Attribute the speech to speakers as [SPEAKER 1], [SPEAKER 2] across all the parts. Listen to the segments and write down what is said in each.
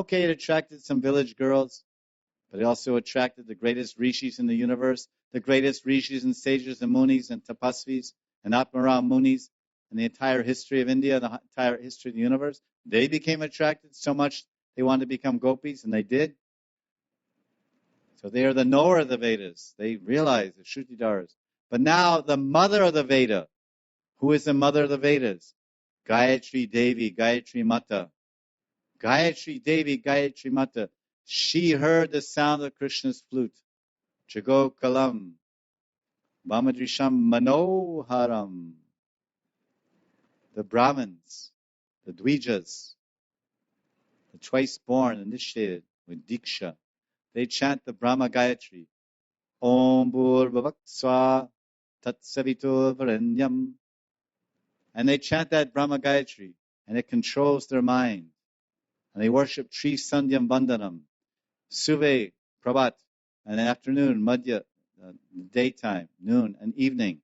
[SPEAKER 1] Okay, it attracted some village girls, but it also attracted the greatest rishis in the universe, the greatest rishis and sages and munis and tapasvis and Atmaram munis in the entire history of India, the entire history of the universe. They became attracted so much they wanted to become gopis, and they did. So they are the knower of the Vedas. They realize the Shrutidharas. But now the mother of the Veda, who is the mother of the Vedas? Gayatri Devi, Gayatri Mata. Gayatri Devi, Gayatri Mata. She heard the sound of Krishna's flute. Jago Kalam, Vamadrisham Manoharam. The Brahmins, the Dvijas, the twice born, initiated with Diksha, they chant the Brahma Gayatri. Om Bhurvavak Swa Tatsavitur Varenyam. And they chant that Brahma Gayatri, and it controls their mind. And they worship Tri Sandhyam Vandanam, Suve, Prabhat, and afternoon, Madhya, daytime, noon, and evening,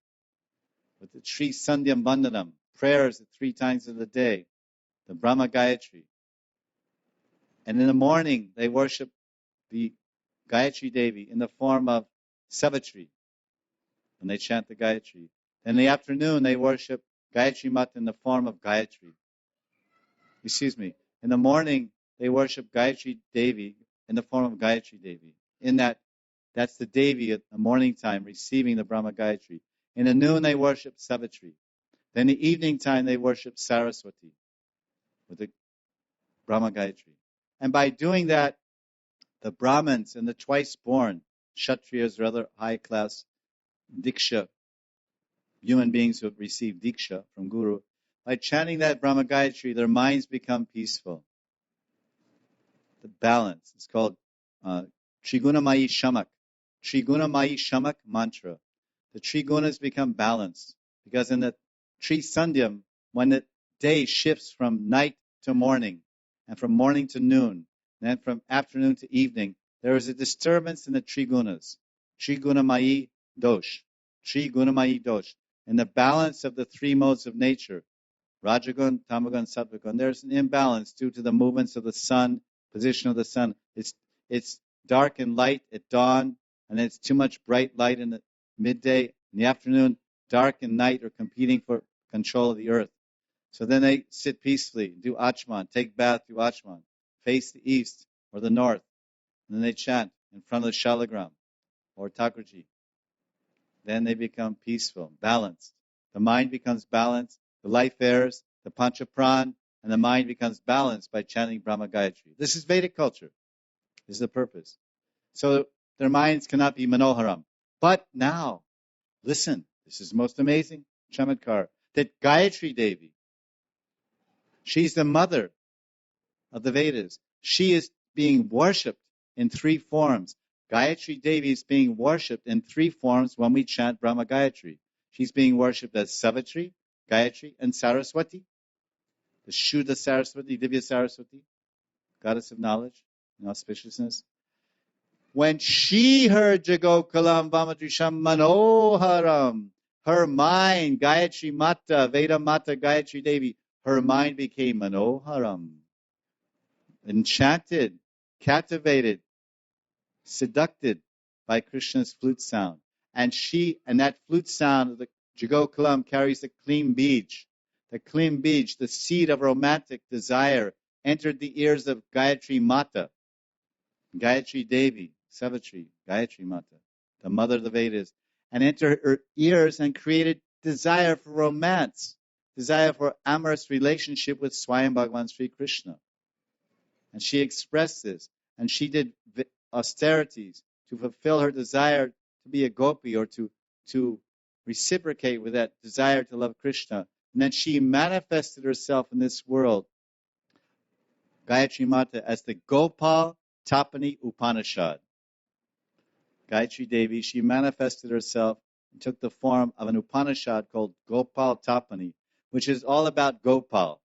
[SPEAKER 1] with the Tri Sandhyam Vandanam, prayers at 3 times of the day, the Brahma Gayatri. And in the morning, they worship the Gayatri Devi in the form of Savitri, and they chant the Gayatri. In the afternoon, they worship Gayatri Mat in the form of Gayatri. In the morning, they worship Gayatri Devi in the form of Gayatri Devi. That's the Devi at the morning time receiving the Brahma Gayatri. In the noon, they worship Savitri. Then in the evening time, they worship Saraswati with the Brahma Gayatri. And by doing that, the Brahmins and the twice born, Kshatriyas or other high class Diksha, human beings who have received Diksha from Guru, by chanting that Brahma Gayatri, their minds become peaceful. The balance. It's called Trigunamayi Shamak. Trigunamayi Shamak mantra. The Trigunas become balanced. Because in the Tri Sandhyam, when the day shifts from night to morning, and from morning to noon, and then from afternoon to evening, there is a disturbance in the Trigunas. Trigunamayi Dosh. Trigunamayi Dosh. In the balance of the 3 modes of nature, Rajagun, Tamagun, Sattvagun, there's an imbalance due to the movements of the sun, position of the sun. It's dark and light at dawn, and it's too much bright light in the midday. In the afternoon, dark and night are competing for control of the earth. So then they sit peacefully, do Achman, take bath, do Achman, face the east or the north. And then they chant in front of the Shalagram or Thakurji. Then they become peaceful, balanced. The mind becomes balanced, the life airs, the Panchapran, and the mind becomes balanced by chanting Brahma Gayatri. This is Vedic culture. This is the purpose. So their minds cannot be Manoharam. But now, listen, this is most amazing, Chamatkar, that Gayatri Devi, she's the mother of the Vedas. She is being worshipped in 3 forms. Gayatri Devi is being worshipped in 3 forms when we chant Brahma Gayatri. She's being worshipped as Savitri, Gayatri, and Saraswati. The Shuddha Saraswati, Divya Saraswati, goddess of knowledge and auspiciousness. When she heard Jago Kalam Vamadrisham Manoharam, her mind, Gayatri Mata, Veda Mata, Gayatri Devi, her mind became Manoharam. Enchanted, captivated, seducted by Krishna's flute sound. And that flute sound of the Jago Kalam carries the Klim Bij. The Klim Bij, the seed of romantic desire, entered the ears of Gayatri Mata, Gayatri Devi, Savitri, Gayatri Mata, the mother of the Vedas, and entered her ears and created desire for romance, desire for amorous relationship with Swayam Bhagavan Sri Krishna. And she expressed this, and she did austerities to fulfill her desire to be a gopi or to reciprocate with that desire to love Krishna. And then she manifested herself in this world, Gayatri Mata, as the Gopal Tapani Upanishad. Gayatri Devi, she manifested herself and took the form of an Upanishad called Gopal Tapani, which is all about Gopal.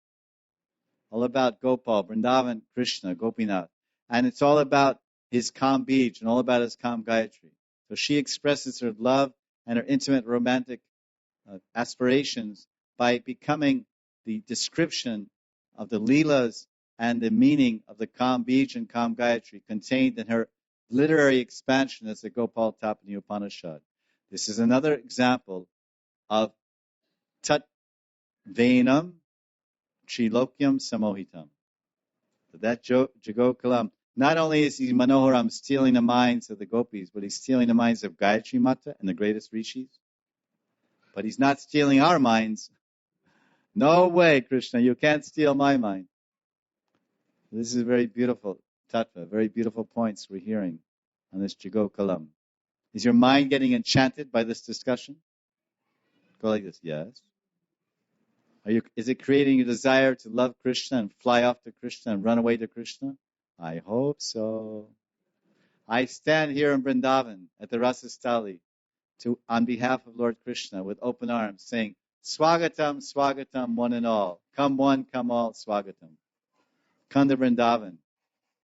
[SPEAKER 1] All about Gopal, Vrindavan, Krishna, Gopinath. And it's all about his Kam Bij and all about his Kam Gayatri. So she expresses her love and her intimate romantic aspirations by becoming the description of the lilas and the meaning of the Kam Bij and Kam Gayatri contained in her literary expansion as the Gopal Tapani Upanishad. This is another example of Tat Venam Trilokyam Samohitam. That Jagokalam, not only is he Manoharam stealing the minds of the gopis, but he's stealing the minds of Gayatri Mata and the greatest rishis. But he's not stealing our minds. No way, Krishna, you can't steal my mind. This is a very beautiful tattva, very beautiful points we're hearing on this Jagokalam. Is your mind getting enchanted by this discussion? Go like this, yes. Is it creating a desire to love Krishna and fly off to Krishna and run away to Krishna? I hope so. I stand here in Vrindavan at the Rasastali on behalf of Lord Krishna with open arms saying, Swagatam, Swagatam, one and all. Come one, come all, Swagatam. Come to Vrindavan.